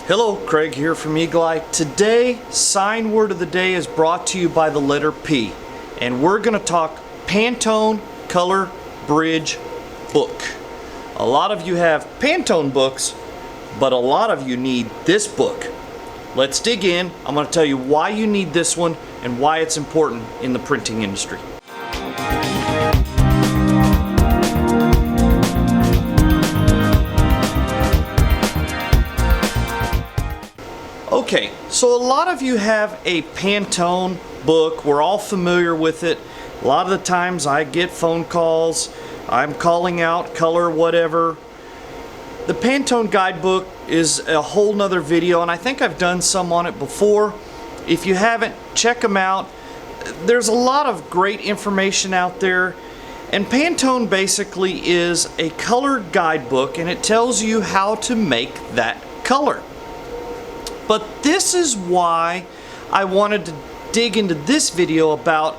Hello, Craig here from Eagle Eye. Today, sign word of the day is brought to you by the letter P, and we're going to talk Pantone Color Bridge book. A lot of you have Pantone books, but a lot of you need this book. Let's dig in. I'm going to tell you why you need this one and why it's important in the printing industry. Okay, so a lot of you have a Pantone book. We're all familiar with it. A lot of the times I get phone calls. I'm calling out color whatever. The Pantone guidebook is a whole nother video, and I think I've done some on it before. If you haven't, check them out. There's a lot of great information out there, and Pantone basically is a color guidebook, and it tells you how to make that color. But this is why I wanted to dig into this video about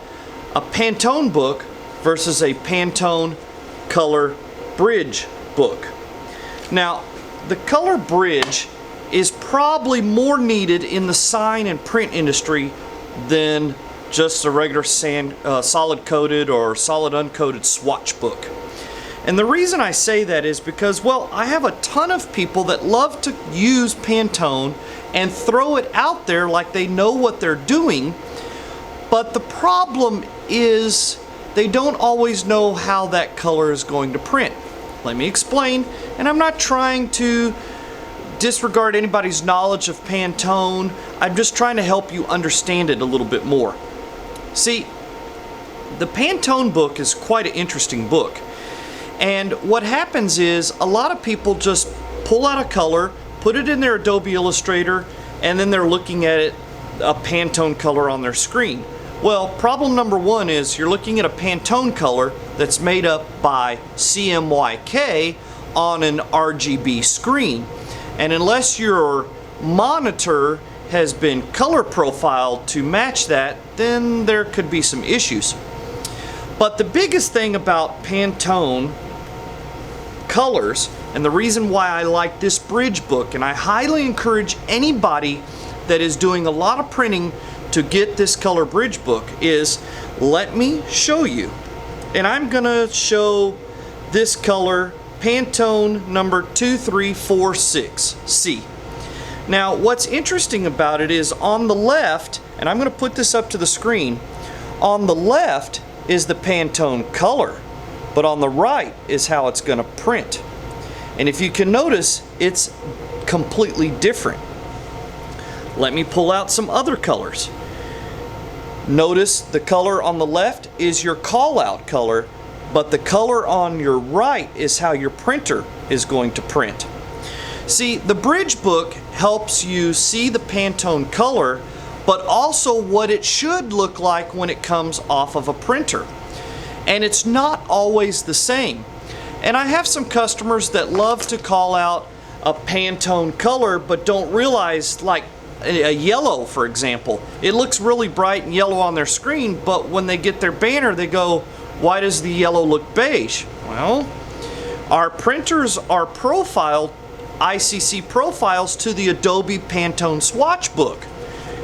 a Pantone book versus a Pantone Color Bridge book. Now, the Color Bridge is probably more needed in the sign and print industry than just a regular solid coated or solid uncoated swatch book. And the reason I say that is because, well, I have a ton of people that love to use Pantone and throw it out there like they know what they're doing, but the problem is they don't always know how that color is going to print. Let me explain, and I'm not trying to disregard anybody's knowledge of Pantone. I'm just trying to help you understand it a little bit more. See, the Pantone book is quite an interesting book. And what happens is a lot of people just pull out a color, put it in their Adobe Illustrator, and then they're looking at it, a Pantone color on their screen. Well, problem number one is you're looking at a Pantone color that's made up by CMYK on an RGB screen. And unless your monitor has been color profiled to match that, then there could be some issues. But the biggest thing about Pantone colors, and the reason why I like this bridge book, and I highly encourage anybody that is doing a lot of printing to get this color bridge book, is let me show you. And I'm gonna show this color, Pantone number 2346C. Now, what's interesting about it is on the left, and I'm gonna put this up to the screen, on the left is the Pantone color, but on the right is how it's going to print. And if you can notice, it's completely different. Let me pull out some other colors. Notice the color on the left is your call out color, but the color on your right is how your printer is going to print. See, the bridge book helps you see the Pantone color, but also what it should look like when it comes off of a printer. And it's not always the same. And I have some customers that love to call out a Pantone color but don't realize, like a yellow, for example. It looks really bright and yellow on their screen, but when they get their banner, they go, why does the yellow look beige? Well, our printers are profiled, ICC profiles, to the Adobe Pantone swatch book.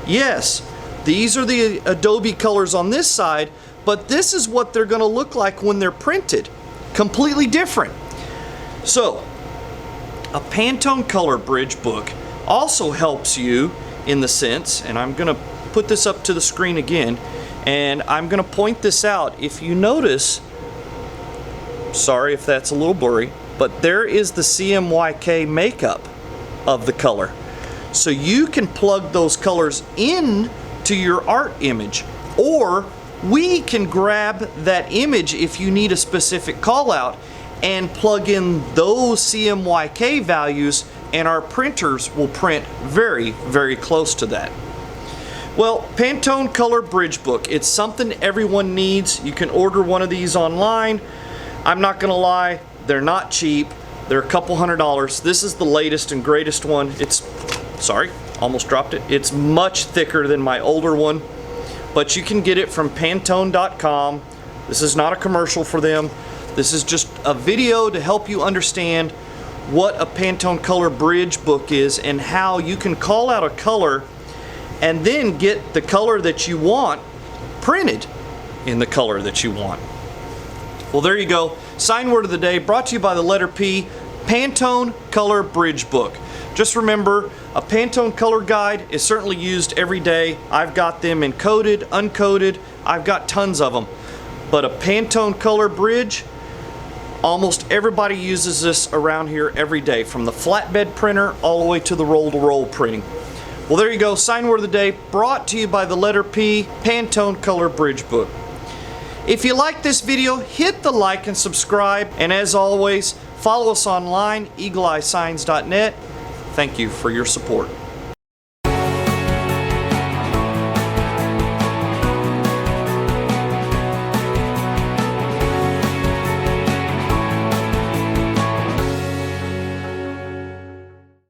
Yes, these are the Adobe colors on this side, but this is what they're going to look like when they're printed. Completely different. So, a Pantone Color Bridge book also helps you in the sense, and I'm going to put this up to the screen again, and I'm going to point this out. If you notice, sorry if that's a little blurry, but there is the CMYK makeup of the color. So you can plug those colors in to your art image, or we can grab that image if you need a specific call out and plug in those CMYK values, and our printers will print very, very close to that. Well, Pantone Color Bridge book, it's something everyone needs. You can order one of these online. I'm not gonna lie, they're not cheap. They're a couple $100. This is the latest and greatest one. It's, sorry, almost dropped it. It's much thicker than my older one, but you can get it from Pantone.com. This is not a commercial for them. This is just a video to help you understand what a Pantone Color Bridge book is and how you can call out a color and then get the color that you want printed in the color that you want. Well, there you go. Sign word of the day brought to you by the letter P, Pantone Color Bridge book. Just remember, a Pantone color guide is certainly used every day. I've got them encoded, uncoated, I've got tons of them. But a Pantone Color Bridge, almost everybody uses this around here every day, from the flatbed printer all the way to the roll-to-roll printing. Well, there you go. Sign word of the day brought to you by the letter P, Pantone Color Bridge book. If you like this video, hit the like and subscribe. And as always, follow us online, eagleeyesigns.net. Thank you for your support.